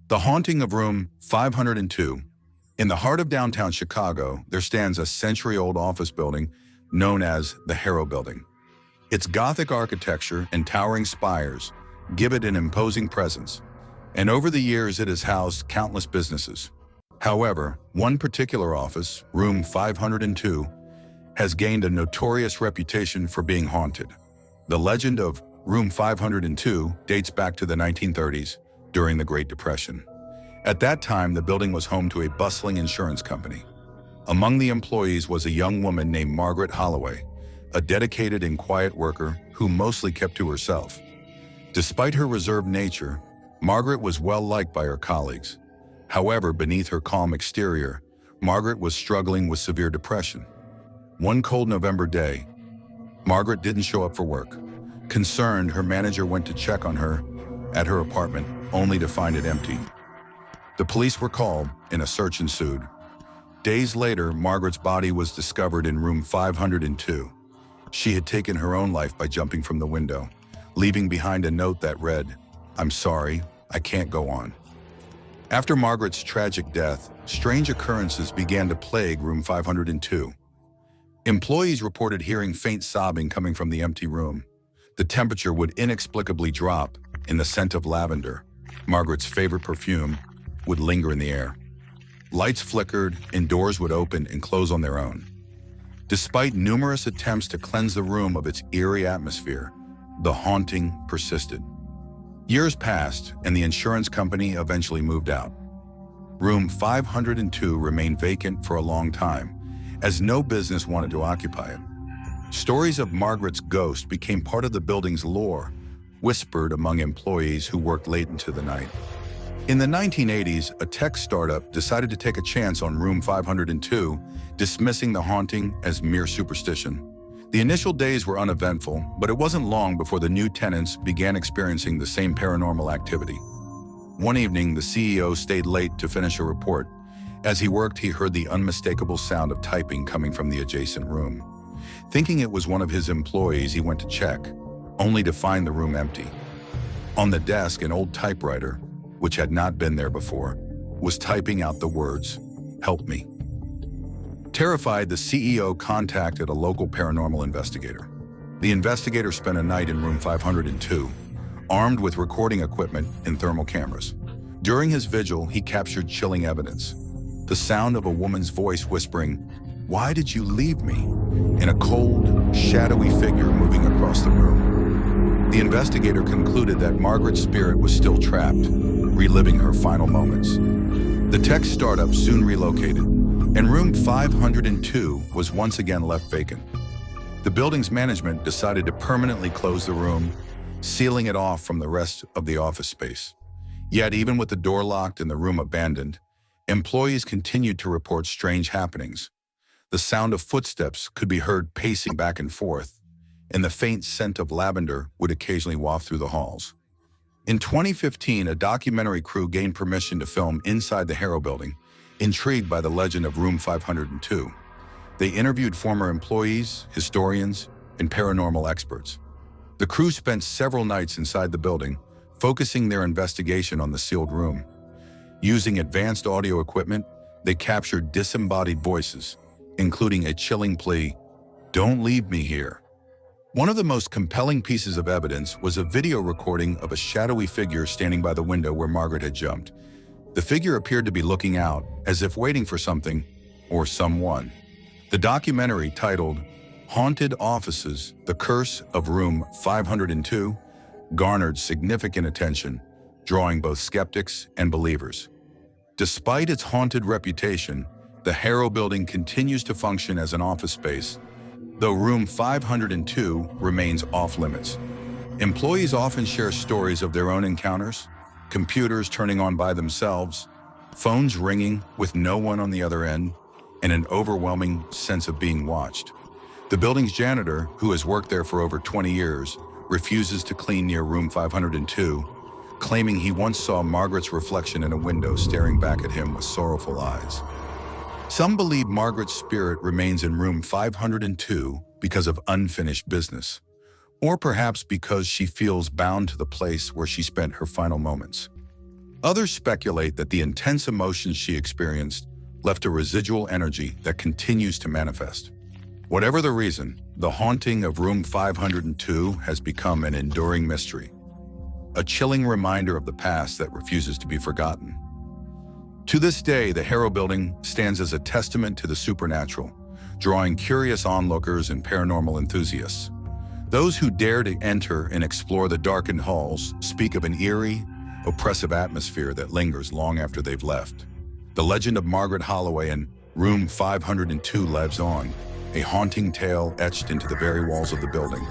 The haunting of room 502. In the heart of downtown Chicago, there stands a century-old office building known as the Harrow Building. Its Gothic architecture and towering spires give it an imposing presence, and over the years it has housed countless businesses. However, one particular office, room 502, has gained a notorious reputation for being haunted. The legend of room 502 dates back to the 1930s, during the Great Depression. At that time, the building was home to a bustling insurance company. Among the employees was a young woman named Margaret Holloway, a dedicated and quiet worker who mostly kept to herself. Despite her reserved nature, Margaret was well liked by her colleagues. However, beneath her calm exterior, Margaret was struggling with severe depression. One cold November day, Margaret didn't show up for work. Concerned, her manager went to check on her at her apartment, only to find it empty. The police were called, and a search ensued. Days later, Margaret's body was discovered in room 502. She had taken her own life by jumping from the window, leaving behind a note that read, "I'm sorry, I can't go on." After Margaret's tragic death, strange occurrences began to plague room 502. Employees reported hearing faint sobbing coming from the empty room. The temperature would inexplicably drop, and the scent of lavender, Margaret's favorite perfume, would linger in the air. Lights flickered, and doors would open and close on their own. Despite numerous attempts to cleanse the room of its eerie atmosphere, the haunting persisted. Years passed, and the insurance company eventually moved out. Room 502 remained vacant for a long time, as no business wanted to occupy it. Stories of Margaret's ghost became part of the building's lore, whispered among employees who worked late into the night. In the 1980s, a tech startup decided to take a chance on room 502, dismissing the haunting as mere superstition. The initial days were uneventful, but it wasn't long before the new tenants began experiencing the same paranormal activity. One evening, the CEO stayed late to finish a report. As he worked, he heard the unmistakable sound of typing coming from the adjacent room. Thinking it was one of his employees, he went to check, only to find the room empty. On the desk, an old typewriter, which had not been there before, was typing out the words, "Help me." Terrified, the CEO contacted a local paranormal investigator. The investigator spent a night in room 502, armed with recording equipment and thermal cameras. During his vigil, he captured chilling evidence. The sound of a woman's voice whispering, "Why did you leave me?" and a cold, shadowy figure moving across the room. The investigator concluded that Margaret's spirit was still trapped, reliving her final moments. The tech startup soon relocated, and room 502 was once again left vacant. The building's management decided to permanently close the room, sealing it off from the rest of the office space. Yet, even with the door locked and the room abandoned, employees continued to report strange happenings. The sound of footsteps could be heard pacing back and forth, and the faint scent of lavender would occasionally waft through the halls. In 2015, a documentary crew gained permission to film inside the Harrow Building, intrigued by the legend of room 502. They interviewed former employees, historians, and paranormal experts. The crew spent several nights inside the building, focusing their investigation on the sealed room. Using advanced audio equipment, they captured disembodied voices, including a chilling plea, "Don't leave me here." One of the most compelling pieces of evidence was a video recording of a shadowy figure standing by the window where Margaret had jumped. The figure appeared to be looking out, as if waiting for something or someone. The documentary, titled "Haunted Offices: The Curse of Room 502, garnered significant attention, drawing both skeptics and believers. Despite its haunted reputation, the Harrow Building continues to function as an office space, though room 502 remains off-limits. Employees often share stories of their own encounters, computers turning on by themselves, phones ringing with no one on the other end, and an overwhelming sense of being watched. The building's janitor, who has worked there for over 20 years, refuses to clean near room 502, claiming he once saw Margaret's reflection in a window staring back at him with sorrowful eyes. Some believe Margaret's spirit remains in room 502 because of unfinished business, or perhaps because she feels bound to the place where she spent her final moments. Others speculate that the intense emotions she experienced left a residual energy that continues to manifest. Whatever the reason, the haunting of room 502 has become an enduring mystery, a chilling reminder of the past that refuses to be forgotten. To this day, the Harrow Building stands as a testament to the supernatural, drawing curious onlookers and paranormal enthusiasts. Those who dare to enter and explore the darkened halls speak of an eerie, oppressive atmosphere that lingers long after they've left. The legend of Margaret Holloway in room 502 lives on, a haunting tale etched into the very walls of the building.